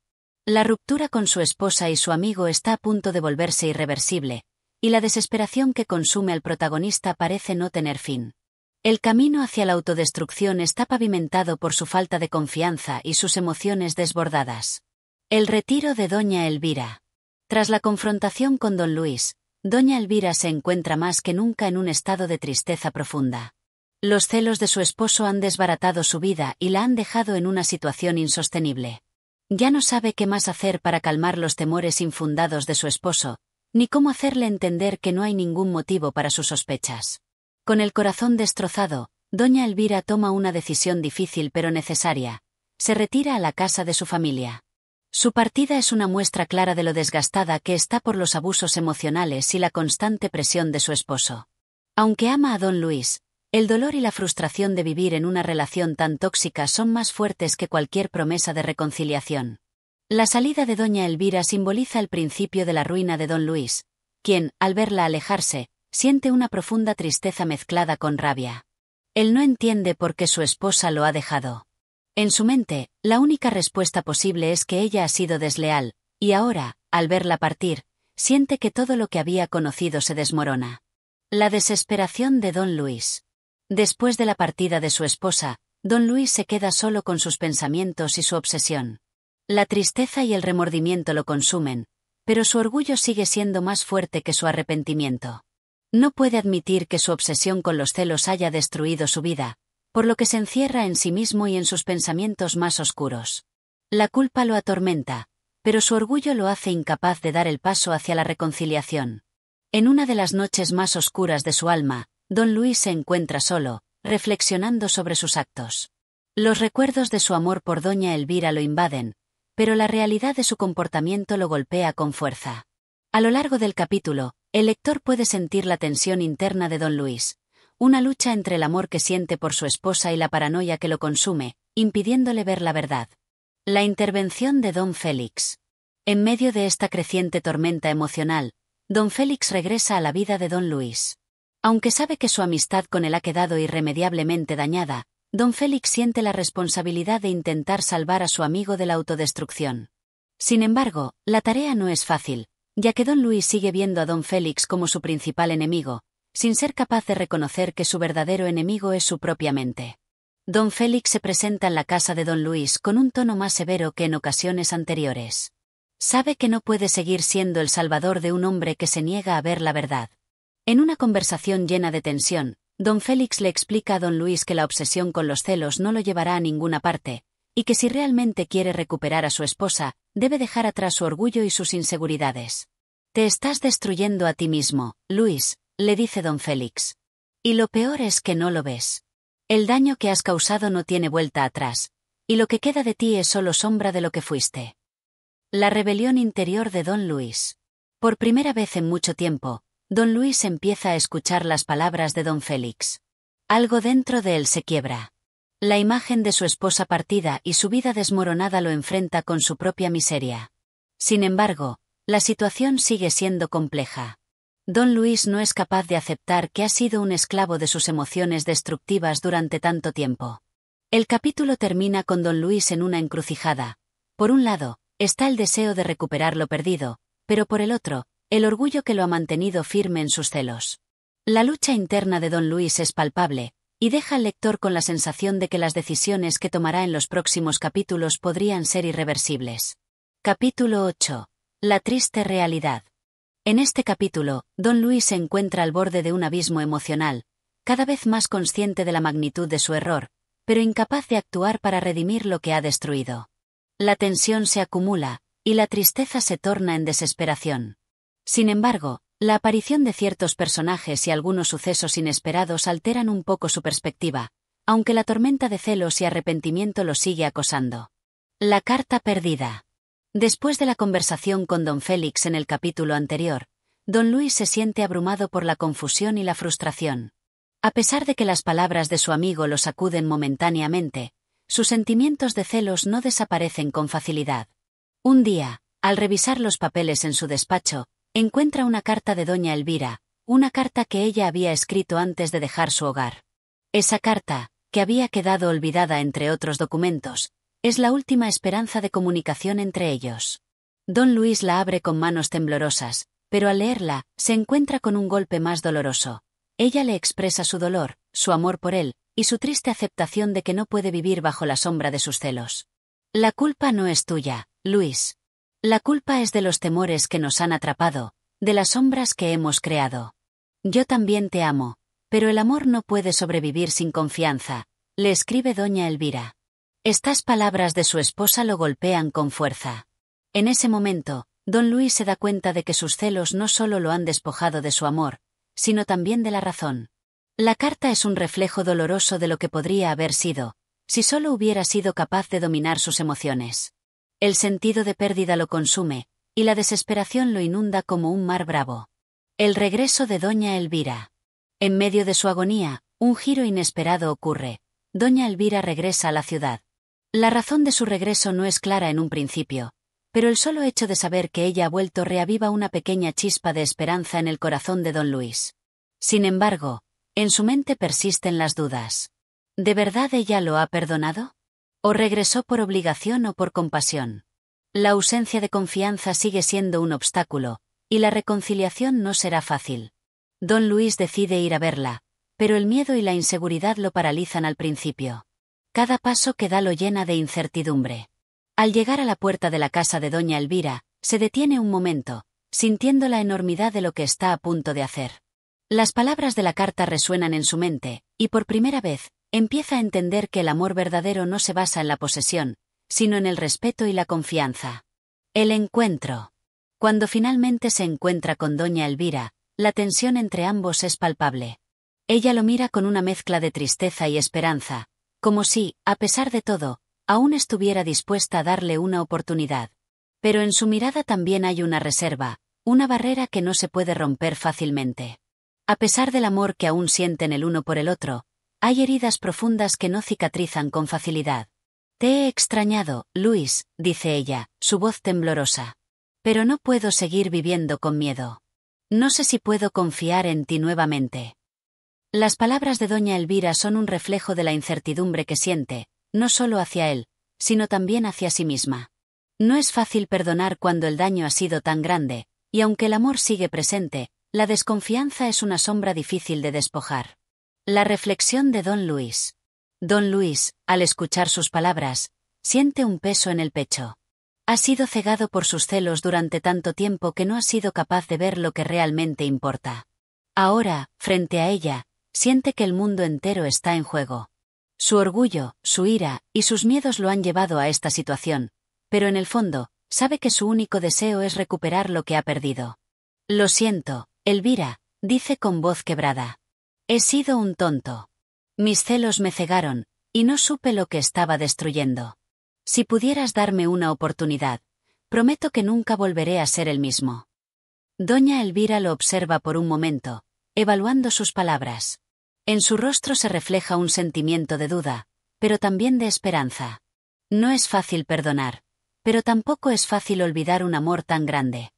B: La ruptura con su esposa y su amigo está a punto de volverse irreversible, y la desesperación que consume al protagonista parece no tener fin. El camino hacia la autodestrucción está pavimentado por su falta de confianza y sus emociones desbordadas. El retiro de doña Elvira. Tras la confrontación con don Luis, doña Elvira se encuentra más que nunca en un estado de tristeza profunda. Los celos de su esposo han desbaratado su vida y la han dejado en una situación insostenible. Ya no sabe qué más hacer para calmar los temores infundados de su esposo, ni cómo hacerle entender que no hay ningún motivo para sus sospechas. Con el corazón destrozado, doña Elvira toma una decisión difícil pero necesaria. Se retira a la casa de su familia. Su partida es una muestra clara de lo desgastada que está por los abusos emocionales y la constante presión de su esposo. Aunque ama a don Luis, el dolor y la frustración de vivir en una relación tan tóxica son más fuertes que cualquier promesa de reconciliación. La salida de doña Elvira simboliza el principio de la ruina de don Luis, quien, al verla alejarse, siente una profunda tristeza mezclada con rabia. Él no entiende por qué su esposa lo ha dejado. En su mente, la única respuesta posible es que ella ha sido desleal, y ahora, al verla partir, siente que todo lo que había conocido se desmorona. La desesperación de don Luis. Después de la partida de su esposa, don Luis se queda solo con sus pensamientos y su obsesión. La tristeza y el remordimiento lo consumen, pero su orgullo sigue siendo más fuerte que su arrepentimiento. No puede admitir que su obsesión con los celos haya destruido su vida, por lo que se encierra en sí mismo y en sus pensamientos más oscuros. La culpa lo atormenta, pero su orgullo lo hace incapaz de dar el paso hacia la reconciliación. En una de las noches más oscuras de su alma, don Luis se encuentra solo, reflexionando sobre sus actos. Los recuerdos de su amor por doña Elvira lo invaden, pero la realidad de su comportamiento lo golpea con fuerza. A lo largo del capítulo, el lector puede sentir la tensión interna de don Luis, una lucha entre el amor que siente por su esposa y la paranoia que lo consume, impidiéndole ver la verdad. La intervención de don Félix. En medio de esta creciente tormenta emocional, don Félix regresa a la vida de don Luis. Aunque sabe que su amistad con él ha quedado irremediablemente dañada, don Félix siente la responsabilidad de intentar salvar a su amigo de la autodestrucción. Sin embargo, la tarea no es fácil, ya que don Luis sigue viendo a don Félix como su principal enemigo, sin ser capaz de reconocer que su verdadero enemigo es su propia mente. Don Félix se presenta en la casa de don Luis con un tono más severo que en ocasiones anteriores. Sabe que no puede seguir siendo el salvador de un hombre que se niega a ver la verdad. En una conversación llena de tensión, don Félix le explica a don Luis que la obsesión con los celos no lo llevará a ninguna parte, y que si realmente quiere recuperar a su esposa, debe dejar atrás su orgullo y sus inseguridades. Te estás destruyendo a ti mismo, Luis, le dice don Félix. Y lo peor es que no lo ves. El daño que has causado no tiene vuelta atrás, y lo que queda de ti es solo sombra de lo que fuiste. La rebelión interior de don Luis. Por primera vez en mucho tiempo, don Luis empieza a escuchar las palabras de don Félix. Algo dentro de él se quiebra. La imagen de su esposa partida y su vida desmoronada lo enfrenta con su propia miseria. Sin embargo, la situación sigue siendo compleja. Don Luis no es capaz de aceptar que ha sido un esclavo de sus emociones destructivas durante tanto tiempo. El capítulo termina con don Luis en una encrucijada. Por un lado, está el deseo de recuperar lo perdido, pero por el otro, el orgullo que lo ha mantenido firme en sus celos. La lucha interna de don Luis es palpable, y deja al lector con la sensación de que las decisiones que tomará en los próximos capítulos podrían ser irreversibles. Capítulo 8. La triste realidad. En este capítulo, don Luis se encuentra al borde de un abismo emocional, cada vez más consciente de la magnitud de su error, pero incapaz de actuar para redimir lo que ha destruido. La tensión se acumula, y la tristeza se torna en desesperación. Sin embargo, la aparición de ciertos personajes y algunos sucesos inesperados alteran un poco su perspectiva, aunque la tormenta de celos y arrepentimiento lo sigue acosando. La carta perdida. Después de la conversación con don Félix en el capítulo anterior, don Luis se siente abrumado por la confusión y la frustración. A pesar de que las palabras de su amigo lo sacuden momentáneamente, sus sentimientos de celos no desaparecen con facilidad. Un día, al revisar los papeles en su despacho, encuentra una carta de doña Elvira, una carta que ella había escrito antes de dejar su hogar. Esa carta, que había quedado olvidada entre otros documentos, es la última esperanza de comunicación entre ellos. Don Luis la abre con manos temblorosas, pero al leerla, se encuentra con un golpe más doloroso. Ella le expresa su dolor, su amor por él, y su triste aceptación de que no puede vivir bajo la sombra de sus celos. La culpa no es tuya, Luis. La culpa es de los temores que nos han atrapado, de las sombras que hemos creado. Yo también te amo, pero el amor no puede sobrevivir sin confianza, le escribe doña Elvira. Estas palabras de su esposa lo golpean con fuerza. En ese momento, don Luis se da cuenta de que sus celos no solo lo han despojado de su amor, sino también de la razón. La carta es un reflejo doloroso de lo que podría haber sido, si solo hubiera sido capaz de dominar sus emociones. El sentido de pérdida lo consume, y la desesperación lo inunda como un mar bravo. El regreso de doña Elvira. En medio de su agonía, un giro inesperado ocurre. Doña Elvira regresa a la ciudad. La razón de su regreso no es clara en un principio, pero el solo hecho de saber que ella ha vuelto reaviva una pequeña chispa de esperanza en el corazón de don Luis. Sin embargo, en su mente persisten las dudas. ¿De verdad ella lo ha perdonado? ¿O regresó por obligación o por compasión? La ausencia de confianza sigue siendo un obstáculo, y la reconciliación no será fácil. Don Luis decide ir a verla, pero el miedo y la inseguridad lo paralizan al principio. Cada paso que da lo llena de incertidumbre. Al llegar a la puerta de la casa de doña Elvira, se detiene un momento, sintiendo la enormidad de lo que está a punto de hacer. Las palabras de la carta resuenan en su mente, y por primera vez, empieza a entender que el amor verdadero no se basa en la posesión, sino en el respeto y la confianza. El encuentro. Cuando finalmente se encuentra con doña Elvira, la tensión entre ambos es palpable. Ella lo mira con una mezcla de tristeza y esperanza, como si, a pesar de todo, aún estuviera dispuesta a darle una oportunidad. Pero en su mirada también hay una reserva, una barrera que no se puede romper fácilmente. A pesar del amor que aún sienten el uno por el otro, hay heridas profundas que no cicatrizan con facilidad. Te he extrañado, Luis, dice ella, su voz temblorosa. Pero no puedo seguir viviendo con miedo. No sé si puedo confiar en ti nuevamente. Las palabras de doña Elvira son un reflejo de la incertidumbre que siente, no solo hacia él, sino también hacia sí misma. No es fácil perdonar cuando el daño ha sido tan grande, y aunque el amor sigue presente, la desconfianza es una sombra difícil de despojar. La reflexión de don Luis. Don Luis, al escuchar sus palabras, siente un peso en el pecho. Ha sido cegado por sus celos durante tanto tiempo que no ha sido capaz de ver lo que realmente importa. Ahora, frente a ella, siente que el mundo entero está en juego. Su orgullo, su ira y sus miedos lo han llevado a esta situación, pero en el fondo, sabe que su único deseo es recuperar lo que ha perdido. Lo siento, Elvira, dice con voz quebrada. He sido un tonto. Mis celos me cegaron, y no supe lo que estaba destruyendo. Si pudieras darme una oportunidad, prometo que nunca volveré a ser el mismo. Doña Elvira lo observa por un momento, evaluando sus palabras. En su rostro se refleja un sentimiento de duda, pero también de esperanza. No es fácil perdonar, pero tampoco es fácil olvidar un amor tan grande.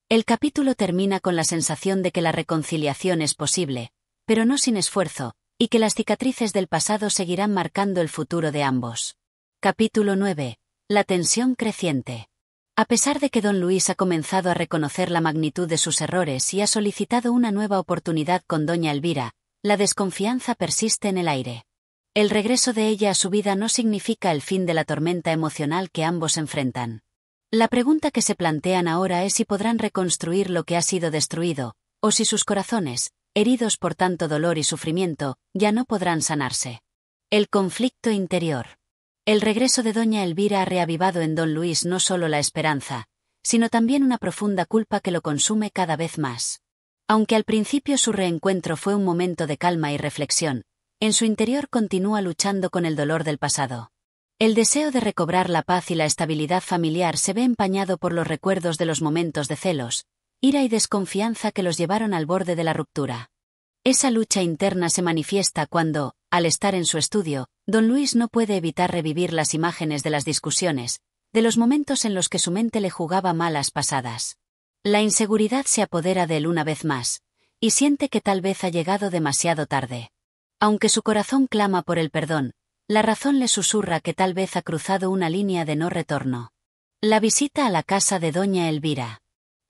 B: El capítulo termina con la sensación de que la reconciliación es posible, pero no sin esfuerzo, y que las cicatrices del pasado seguirán marcando el futuro de ambos. Capítulo 9. La tensión creciente. A pesar de que don Luis ha comenzado a reconocer la magnitud de sus errores y ha solicitado una nueva oportunidad con doña Elvira, la desconfianza persiste en el aire. El regreso de ella a su vida no significa el fin de la tormenta emocional que ambos enfrentan. La pregunta que se plantean ahora es si podrán reconstruir lo que ha sido destruido, o si sus corazones, heridos por tanto dolor y sufrimiento, ya no podrán sanarse. El conflicto interior. El regreso de doña Elvira ha reavivado en don Luis no solo la esperanza, sino también una profunda culpa que lo consume cada vez más. Aunque al principio su reencuentro fue un momento de calma y reflexión, en su interior continúa luchando con el dolor del pasado. El deseo de recobrar la paz y la estabilidad familiar se ve empañado por los recuerdos de los momentos de celos, ira y desconfianza que los llevaron al borde de la ruptura. Esa lucha interna se manifiesta cuando, al estar en su estudio, don Luis no puede evitar revivir las imágenes de las discusiones, de los momentos en los que su mente le jugaba malas pasadas. La inseguridad se apodera de él una vez más, y siente que tal vez ha llegado demasiado tarde. Aunque su corazón clama por el perdón, la razón le susurra que tal vez ha cruzado una línea de no retorno. La visita a la casa de doña Elvira.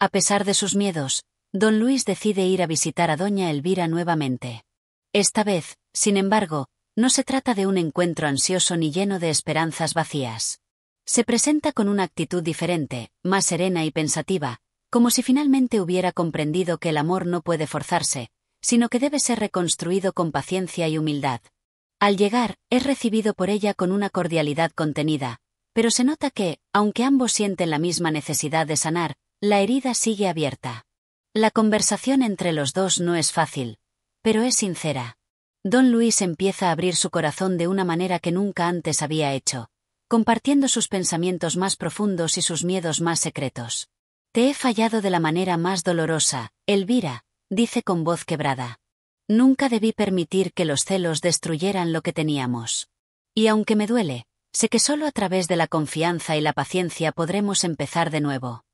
B: A pesar de sus miedos, don Luis decide ir a visitar a doña Elvira nuevamente. Esta vez, sin embargo, no se trata de un encuentro ansioso ni lleno de esperanzas vacías. Se presenta con una actitud diferente, más serena y pensativa, como si finalmente hubiera comprendido que el amor no puede forzarse, sino que debe ser reconstruido con paciencia y humildad. Al llegar, es recibido por ella con una cordialidad contenida, pero se nota que, aunque ambos sienten la misma necesidad de sanar, la herida sigue abierta. La conversación entre los dos no es fácil, pero es sincera. Don Luis empieza a abrir su corazón de una manera que nunca antes había hecho, compartiendo sus pensamientos más profundos y sus miedos más secretos. Te he fallado de la manera más dolorosa, Elvira, dice con voz quebrada. Nunca debí permitir que los celos destruyeran lo que teníamos. Y aunque me duele, sé que solo a través de la confianza y la paciencia podremos empezar de nuevo.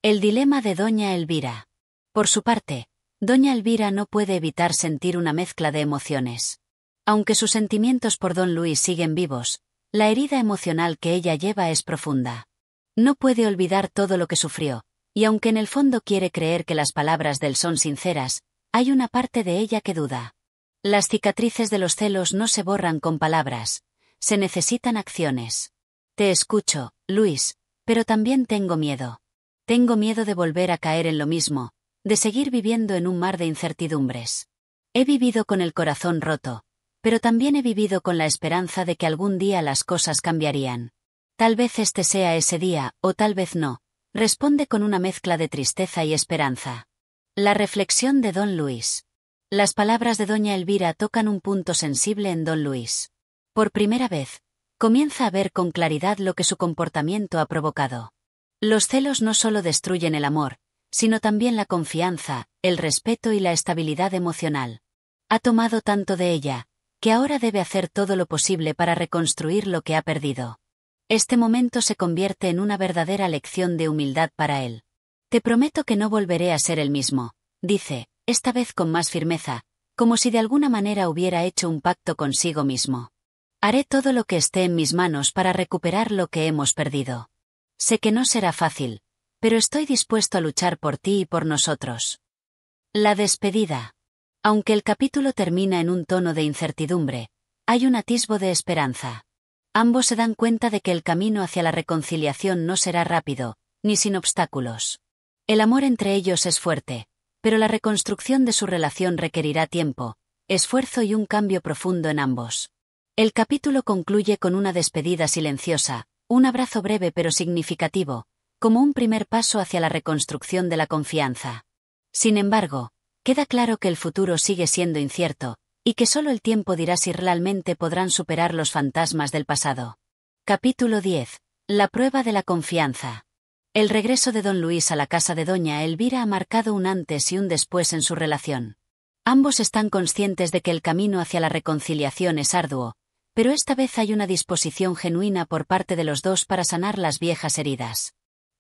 B: El dilema de doña Elvira. Por su parte, doña Elvira no puede evitar sentir una mezcla de emociones. Aunque sus sentimientos por don Luis siguen vivos, la herida emocional que ella lleva es profunda. No puede olvidar todo lo que sufrió, y aunque en el fondo quiere creer que las palabras de él son sinceras, hay una parte de ella que duda. Las cicatrices de los celos no se borran con palabras, se necesitan acciones. Te escucho, Luis, pero también tengo miedo. Tengo miedo de volver a caer en lo mismo, de seguir viviendo en un mar de incertidumbres. He vivido con el corazón roto, pero también he vivido con la esperanza de que algún día las cosas cambiarían. Tal vez este sea ese día, o tal vez no, responde con una mezcla de tristeza y esperanza. La reflexión de don Luis. Las palabras de doña Elvira tocan un punto sensible en don Luis. Por primera vez, comienza a ver con claridad lo que su comportamiento ha provocado. Los celos no solo destruyen el amor, sino también la confianza, el respeto y la estabilidad emocional. Ha tomado tanto de ella, que ahora debe hacer todo lo posible para reconstruir lo que ha perdido. Este momento se convierte en una verdadera lección de humildad para él. Te prometo que no volveré a ser el mismo, dice, esta vez con más firmeza, como si de alguna manera hubiera hecho un pacto consigo mismo. Haré todo lo que esté en mis manos para recuperar lo que hemos perdido. Sé que no será fácil, pero estoy dispuesto a luchar por ti y por nosotros. La despedida. Aunque el capítulo termina en un tono de incertidumbre, hay un atisbo de esperanza. Ambos se dan cuenta de que el camino hacia la reconciliación no será rápido, ni sin obstáculos. El amor entre ellos es fuerte, pero la reconstrucción de su relación requerirá tiempo, esfuerzo y un cambio profundo en ambos. El capítulo concluye con una despedida silenciosa, un abrazo breve pero significativo, como un primer paso hacia la reconstrucción de la confianza. Sin embargo, queda claro que el futuro sigue siendo incierto, y que solo el tiempo dirá si realmente podrán superar los fantasmas del pasado. Capítulo 10. La prueba de la confianza. El regreso de don Luis a la casa de doña Elvira ha marcado un antes y un después en su relación. Ambos están conscientes de que el camino hacia la reconciliación es arduo, pero esta vez hay una disposición genuina por parte de los dos para sanar las viejas heridas.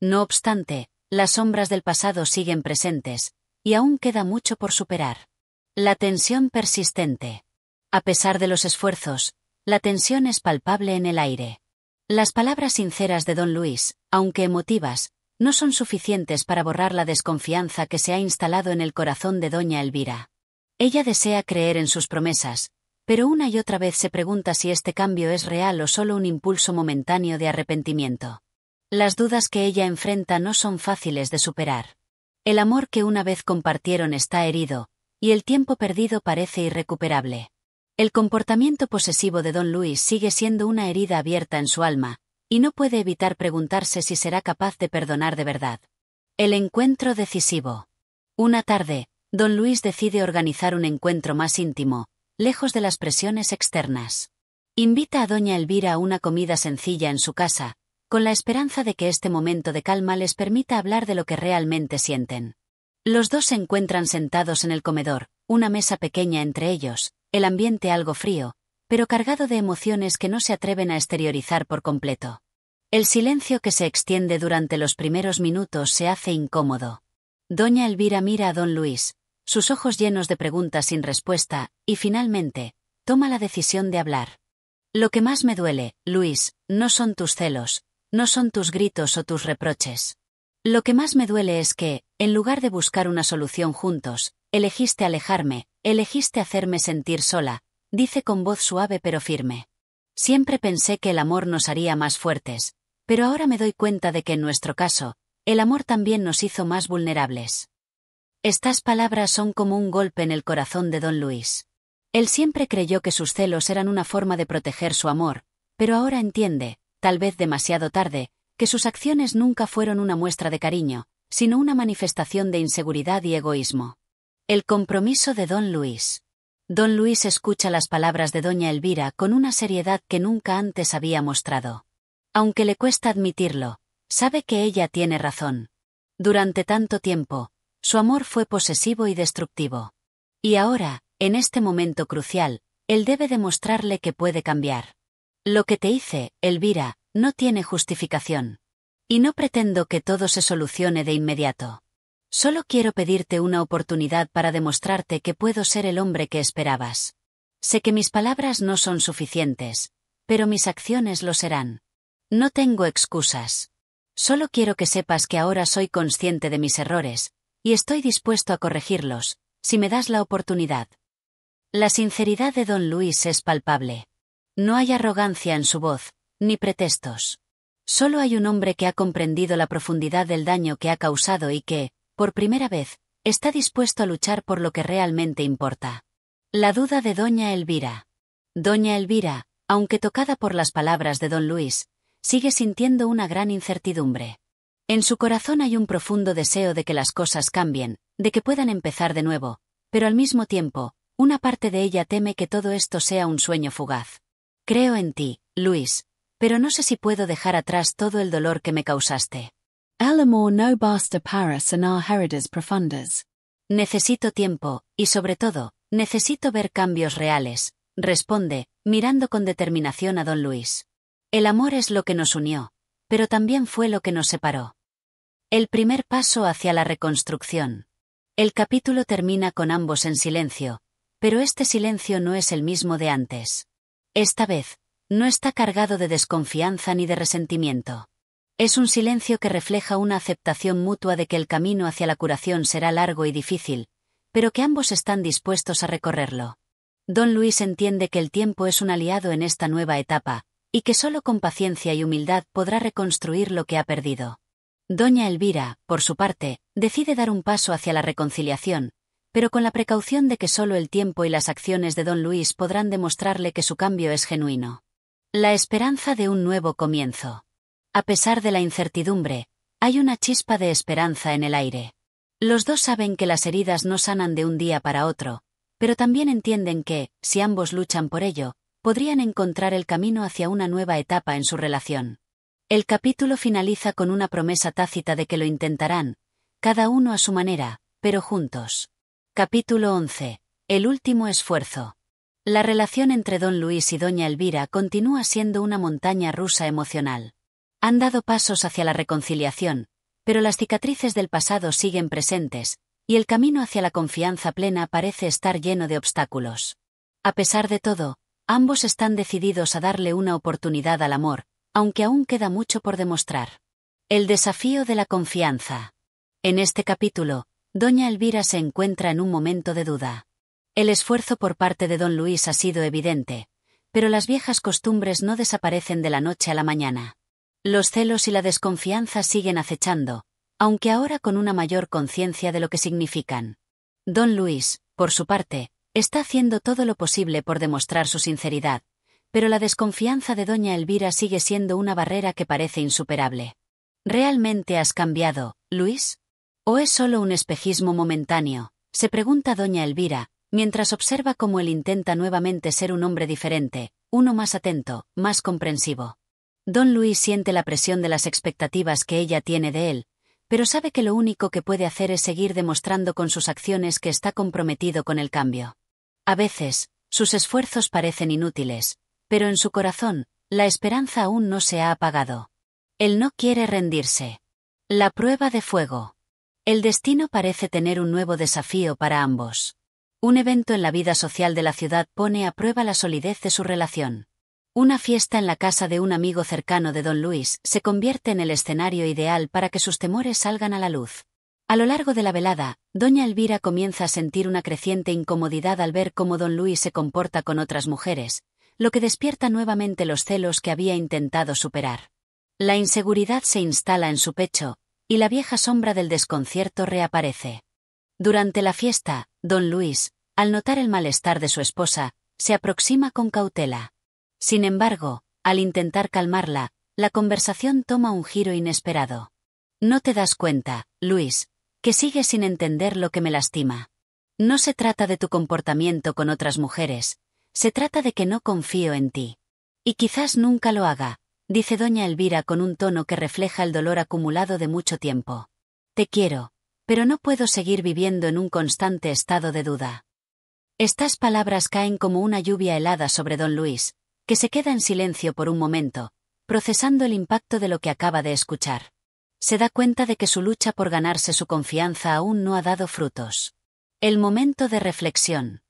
B: No obstante, las sombras del pasado siguen presentes, y aún queda mucho por superar. La tensión persistente. A pesar de los esfuerzos, la tensión es palpable en el aire. Las palabras sinceras de don Luis, aunque emotivas, no son suficientes para borrar la desconfianza que se ha instalado en el corazón de doña Elvira. Ella desea creer en sus promesas, pero una y otra vez se pregunta si este cambio es real o solo un impulso momentáneo de arrepentimiento. Las dudas que ella enfrenta no son fáciles de superar. El amor que una vez compartieron está herido, y el tiempo perdido parece irrecuperable. El comportamiento posesivo de don Luis sigue siendo una herida abierta en su alma, y no puede evitar preguntarse si será capaz de perdonar de verdad. El encuentro decisivo. Una tarde, don Luis decide organizar un encuentro más íntimo, lejos de las presiones externas. Invita a doña Elvira a una comida sencilla en su casa, con la esperanza de que este momento de calma les permita hablar de lo que realmente sienten. Los dos se encuentran sentados en el comedor, una mesa pequeña entre ellos, el ambiente algo frío, pero cargado de emociones que no se atreven a exteriorizar por completo. El silencio que se extiende durante los primeros minutos se hace incómodo. Doña Elvira mira a don Luis, sus ojos llenos de preguntas sin respuesta, y finalmente, toma la decisión de hablar. Lo que más me duele, Luis, no son tus celos, no son tus gritos o tus reproches. Lo que más me duele es que, en lugar de buscar una solución juntos, elegiste alejarme, elegiste hacerme sentir sola, dice con voz suave pero firme. Siempre pensé que el amor nos haría más fuertes, pero ahora me doy cuenta de que en nuestro caso, el amor también nos hizo más vulnerables. Estas palabras son como un golpe en el corazón de don Luis. Él siempre creyó que sus celos eran una forma de proteger su amor, pero ahora entiende, tal vez demasiado tarde, que sus acciones nunca fueron una muestra de cariño, sino una manifestación de inseguridad y egoísmo. El compromiso de don Luis. Don Luis escucha las palabras de doña Elvira con una seriedad que nunca antes había mostrado. Aunque le cuesta admitirlo, sabe que ella tiene razón. Durante tanto tiempo, su amor fue posesivo y destructivo. Y ahora, en este momento crucial, él debe demostrarle que puede cambiar. Lo que te hice, Elvira, no tiene justificación. Y no pretendo que todo se solucione de inmediato. Solo quiero pedirte una oportunidad para demostrarte que puedo ser el hombre que esperabas. Sé que mis palabras no son suficientes, pero mis acciones lo serán. No tengo excusas. Solo quiero que sepas que ahora soy consciente de mis errores, y estoy dispuesto a corregirlos, si me das la oportunidad. La sinceridad de don Luis es palpable. No hay arrogancia en su voz, ni pretextos. Solo hay un hombre que ha comprendido la profundidad del daño que ha causado y que, por primera vez, está dispuesto a luchar por lo que realmente importa. La duda de doña Elvira. Doña Elvira, aunque tocada por las palabras de don Luis, sigue sintiendo una gran incertidumbre. En su corazón hay un profundo deseo de que las cosas cambien, de que puedan empezar de nuevo, pero al mismo tiempo, una parte de ella teme que todo esto sea un sueño fugaz. Creo en ti, Luis, pero no sé si puedo dejar atrás todo el dolor que me causaste.
A: El amor no basta para sanar heridas profundas.
B: Necesito tiempo, y sobre todo, necesito ver cambios reales, responde, mirando con determinación a don Luis. El amor es lo que nos unió, pero también fue lo que nos separó. El primer paso hacia la reconstrucción. El capítulo termina con ambos en silencio, pero este silencio no es el mismo de antes. Esta vez, no está cargado de desconfianza ni de resentimiento. Es un silencio que refleja una aceptación mutua de que el camino hacia la curación será largo y difícil, pero que ambos están dispuestos a recorrerlo. Don Luis entiende que el tiempo es un aliado en esta nueva etapa, y que solo con paciencia y humildad podrá reconstruir lo que ha perdido. Doña Elvira, por su parte, decide dar un paso hacia la reconciliación, pero con la precaución de que solo el tiempo y las acciones de don Luis podrán demostrarle que su cambio es genuino. La esperanza de un nuevo comienzo. A pesar de la incertidumbre, hay una chispa de esperanza en el aire. Los dos saben que las heridas no sanan de un día para otro, pero también entienden que, si ambos luchan por ello, podrían encontrar el camino hacia una nueva etapa en su relación. El capítulo finaliza con una promesa tácita de que lo intentarán, cada uno a su manera, pero juntos. Capítulo 11. El último esfuerzo. La relación entre don Luis y doña Elvira continúa siendo una montaña rusa emocional. Han dado pasos hacia la reconciliación, pero las cicatrices del pasado siguen presentes, y el camino hacia la confianza plena parece estar lleno de obstáculos. A pesar de todo, ambos están decididos a darle una oportunidad al amor, aunque aún queda mucho por demostrar. El desafío de la confianza. En este capítulo, doña Elvira se encuentra en un momento de duda. El esfuerzo por parte de don Luis ha sido evidente, pero las viejas costumbres no desaparecen de la noche a la mañana. Los celos y la desconfianza siguen acechando, aunque ahora con una mayor conciencia de lo que significan. Don Luis, por su parte, está haciendo todo lo posible por demostrar su sinceridad, pero la desconfianza de doña Elvira sigue siendo una barrera que parece insuperable. ¿Realmente has cambiado, Luis? ¿O es solo un espejismo momentáneo?, se pregunta doña Elvira, mientras observa cómo él intenta nuevamente ser un hombre diferente, uno más atento, más comprensivo. Don Luis siente la presión de las expectativas que ella tiene de él, pero sabe que lo único que puede hacer es seguir demostrando con sus acciones que está comprometido con el cambio. A veces, sus esfuerzos parecen inútiles, pero en su corazón, la esperanza aún no se ha apagado. Él no quiere rendirse. La prueba de fuego. El destino parece tener un nuevo desafío para ambos. Un evento en la vida social de la ciudad pone a prueba la solidez de su relación. Una fiesta en la casa de un amigo cercano de don Luis se convierte en el escenario ideal para que sus temores salgan a la luz. A lo largo de la velada, doña Elvira comienza a sentir una creciente incomodidad al ver cómo don Luis se comporta con otras mujeres, lo que despierta nuevamente los celos que había intentado superar. La inseguridad se instala en su pecho, y la vieja sombra del desconcierto reaparece. Durante la fiesta, don Luis, al notar el malestar de su esposa, se aproxima con cautela. Sin embargo, al intentar calmarla, la conversación toma un giro inesperado. ¿No te das cuenta, Luis, que sigues sin entender lo que me lastima? No se trata de tu comportamiento con otras mujeres, se trata de que no confío en ti. Y quizás nunca lo haga, dice doña Elvira con un tono que refleja el dolor acumulado de mucho tiempo. Te quiero, pero no puedo seguir viviendo en un constante estado de duda. Estas palabras caen como una lluvia helada sobre don Luis, que se queda en silencio por un momento, procesando el impacto de lo que acaba de escuchar. Se da cuenta de que su lucha por ganarse su confianza aún no ha dado frutos. El momento de reflexión.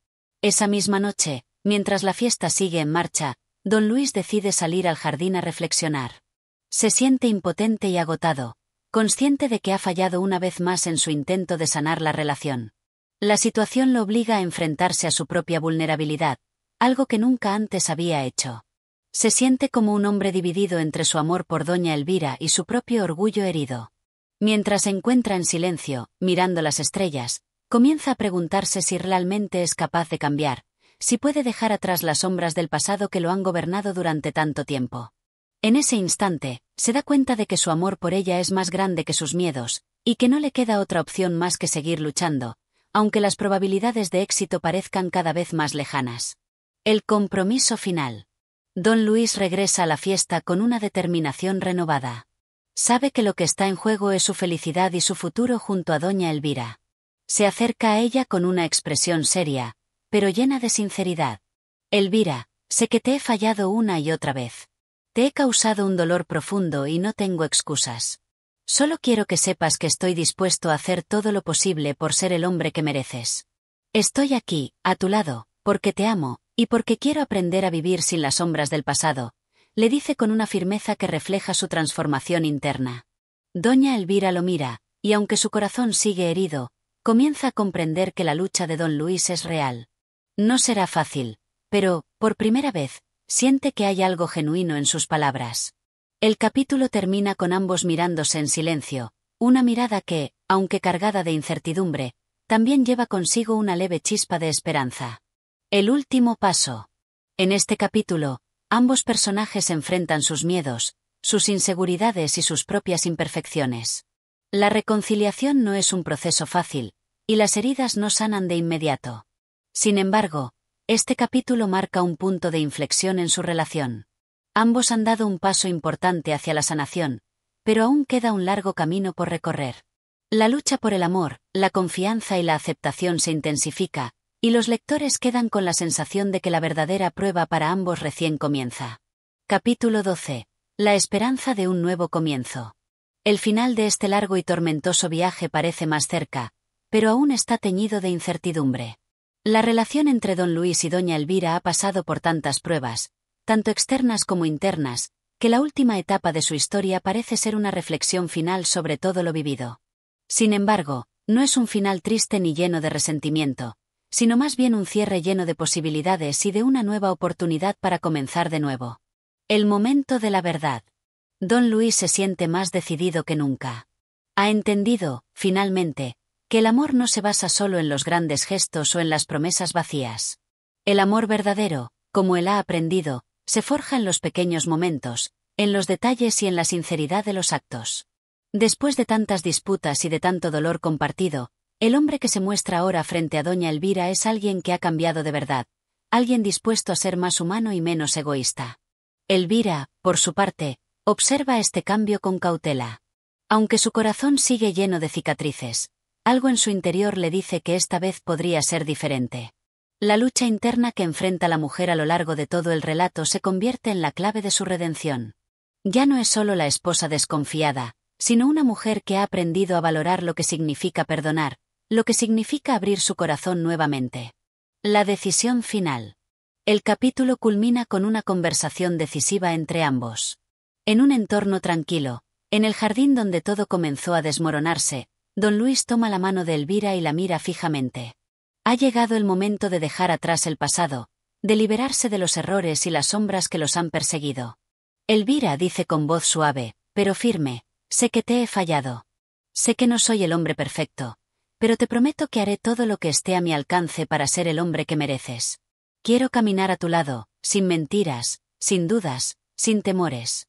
B: Esa misma noche, mientras la fiesta sigue en marcha, don Luis decide salir al jardín a reflexionar. Se siente impotente y agotado, consciente de que ha fallado una vez más en su intento de sanar la relación. La situación lo obliga a enfrentarse a su propia vulnerabilidad, algo que nunca antes había hecho. Se siente como un hombre dividido entre su amor por doña Elvira y su propio orgullo herido. Mientras se encuentra en silencio, mirando las estrellas, comienza a preguntarse si realmente es capaz de cambiar, si puede dejar atrás las sombras del pasado que lo han gobernado durante tanto tiempo. En ese instante, se da cuenta de que su amor por ella es más grande que sus miedos, y que no le queda otra opción más que seguir luchando, aunque las probabilidades de éxito parezcan cada vez más lejanas. El compromiso final. Don Luis regresa a la fiesta con una determinación renovada. Sabe que lo que está en juego es su felicidad y su futuro junto a doña Elvira. Se acerca a ella con una expresión seria, pero llena de sinceridad. Elvira, sé que te he fallado una y otra vez. Te he causado un dolor profundo y no tengo excusas. Solo quiero que sepas que estoy dispuesto a hacer todo lo posible por ser el hombre que mereces. Estoy aquí, a tu lado, porque te amo, y porque quiero aprender a vivir sin las sombras del pasado, le dice con una firmeza que refleja su transformación interna. Doña Elvira lo mira, y aunque su corazón sigue herido, comienza a comprender que la lucha de don Luis es real. No será fácil, pero, por primera vez, siente que hay algo genuino en sus palabras. El capítulo termina con ambos mirándose en silencio, una mirada que, aunque cargada de incertidumbre, también lleva consigo una leve chispa de esperanza. El último paso. En este capítulo, ambos personajes enfrentan sus miedos, sus inseguridades y sus propias imperfecciones. La reconciliación no es un proceso fácil, y las heridas no sanan de inmediato. Sin embargo, este capítulo marca un punto de inflexión en su relación. Ambos han dado un paso importante hacia la sanación, pero aún queda un largo camino por recorrer. La lucha por el amor, la confianza y la aceptación se intensifica, y los lectores quedan con la sensación de que la verdadera prueba para ambos recién comienza. Capítulo 12. La esperanza de un nuevo comienzo. El final de este largo y tormentoso viaje parece más cerca, pero aún está teñido de incertidumbre. La relación entre don Luis y doña Elvira ha pasado por tantas pruebas, tanto externas como internas, que la última etapa de su historia parece ser una reflexión final sobre todo lo vivido. Sin embargo, no es un final triste ni lleno de resentimiento, sino más bien un cierre lleno de posibilidades y de una nueva oportunidad para comenzar de nuevo. El momento de la verdad. Don Luis se siente más decidido que nunca. Ha entendido, finalmente, que el amor no se basa solo en los grandes gestos o en las promesas vacías. El amor verdadero, como él ha aprendido, se forja en los pequeños momentos, en los detalles y en la sinceridad de los actos. Después de tantas disputas y de tanto dolor compartido, el hombre que se muestra ahora frente a doña Elvira es alguien que ha cambiado de verdad, alguien dispuesto a ser más humano y menos egoísta. Elvira, por su parte, observa este cambio con cautela. Aunque su corazón sigue lleno de cicatrices, algo en su interior le dice que esta vez podría ser diferente. La lucha interna que enfrenta la mujer a lo largo de todo el relato se convierte en la clave de su redención. Ya no es solo la esposa desconfiada, sino una mujer que ha aprendido a valorar lo que significa perdonar, lo que significa abrir su corazón nuevamente. La decisión final. El capítulo culmina con una conversación decisiva entre ambos. En un entorno tranquilo, en el jardín donde todo comenzó a desmoronarse, don Luis toma la mano de Elvira y la mira fijamente. Ha llegado el momento de dejar atrás el pasado, de liberarse de los errores y las sombras que los han perseguido. Elvira dice con voz suave, pero firme, sé que te he fallado. Sé que no soy el hombre perfecto, pero te prometo que haré todo lo que esté a mi alcance para ser el hombre que mereces. Quiero caminar a tu lado, sin mentiras, sin dudas, sin temores.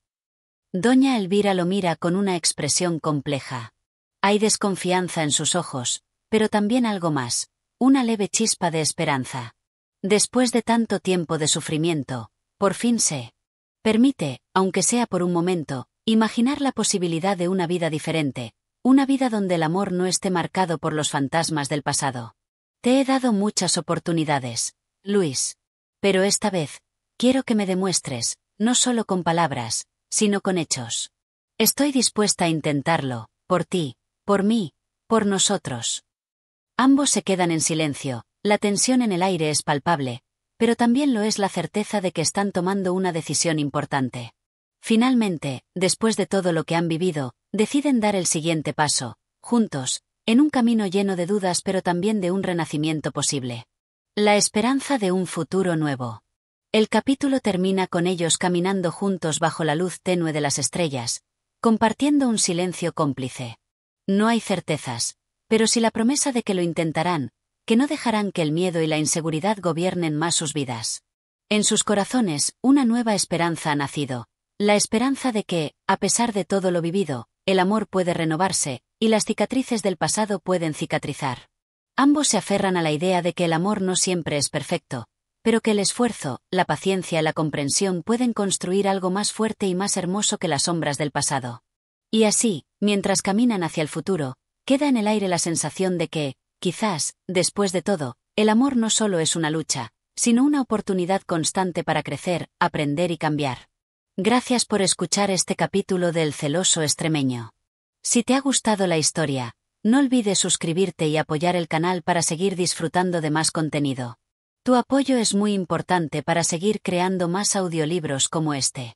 B: Doña Elvira lo mira con una expresión compleja. Hay desconfianza en sus ojos, pero también algo más, una leve chispa de esperanza. Después de tanto tiempo de sufrimiento, por fin se permite, aunque sea por un momento, imaginar la posibilidad de una vida diferente, una vida donde el amor no esté marcado por los fantasmas del pasado. Te he dado muchas oportunidades, Luis. Pero esta vez, quiero que me demuestres, no solo con palabras, sino con hechos. Estoy dispuesta a intentarlo, por ti, por mí, por nosotros. Ambos se quedan en silencio, la tensión en el aire es palpable, pero también lo es la certeza de que están tomando una decisión importante. Finalmente, después de todo lo que han vivido, deciden dar el siguiente paso, juntos, en un camino lleno de dudas pero también de un renacimiento posible. La esperanza de un futuro nuevo. El capítulo termina con ellos caminando juntos bajo la luz tenue de las estrellas, compartiendo un silencio cómplice. No hay certezas, pero sí la promesa de que lo intentarán, que no dejarán que el miedo y la inseguridad gobiernen más sus vidas. En sus corazones, una nueva esperanza ha nacido, la esperanza de que, a pesar de todo lo vivido, el amor puede renovarse, y las cicatrices del pasado pueden cicatrizar. Ambos se aferran a la idea de que el amor no siempre es perfecto, pero que el esfuerzo, la paciencia y la comprensión pueden construir algo más fuerte y más hermoso que las sombras del pasado. Y así, mientras caminan hacia el futuro, queda en el aire la sensación de que, quizás, después de todo, el amor no solo es una lucha, sino una oportunidad constante para crecer, aprender y cambiar. Gracias por escuchar este capítulo de El celoso extremeño. Si te ha gustado la historia, no olvides suscribirte y apoyar el canal para seguir disfrutando de más contenido. Tu apoyo es muy importante para seguir creando más audiolibros como este.